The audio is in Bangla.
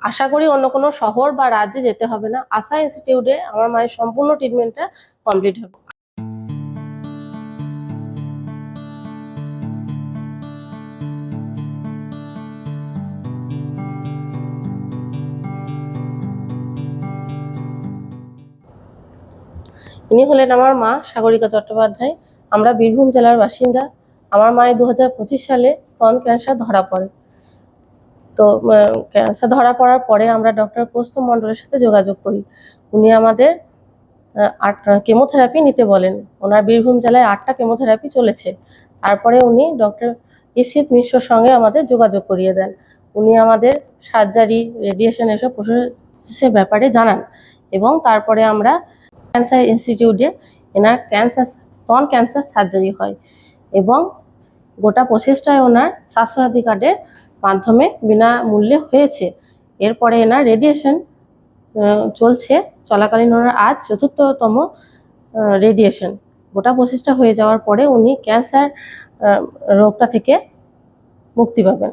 আশা করি অন্য কোনো শহর বা রাজ্যে যেতে হবে না, আশা ইনস্টিটিউটে আমার মায়ের সম্পূর্ণ ট্রিটমেন্টটা কমপ্লিট হবে। ইনি হলেন আমার মা সাগরিকা চট্টোপাধ্যায়। আমরা বীরভূম জেলার বাসিন্দা। আমার মায়ের 2025 সালে স্তন ক্যান্সার ধরা পড়ে। তো ক্যান্সার ধরা পড়ার পরে আমরা ডক্টর কৌস্তভ মণ্ডলের সাথে যোগাযোগ করি। উনি আমাদের 8টা কেমোথেরাপি নিতে বলেন। ওনার বীরভূম জেলায় 8টা কেমোথেরাপি চলেছে। তারপরে উনি ডক্টর ইপ্সিত মিশ্রর সঙ্গে আমাদের যোগাযোগ করিয়ে দেন। উনি আমাদের সার্জারি, রেডিয়েশন এসব প্রসেসের ব্যাপারে জানান এবং তারপরে আমরা ক্যান্সার ইনস্টিটিউটে এনার স্তন ক্যান্সার সার্জারি হয় এবং গোটা প্রসেসটাই ওনার স্বাস্থ্যসাথী কার্ডের মাধ্যমে বিনামূল্যে হয়েছে। এরপরে এনার রেডিয়েশন চলছে, চলাকালীন ওনার আজ 4র্থতম রেডিয়েশন। গোটা প্রসেসটা হয়ে যাওয়ার পরে উনি ক্যান্সার রোগটা থেকে মুক্তি পাবেন।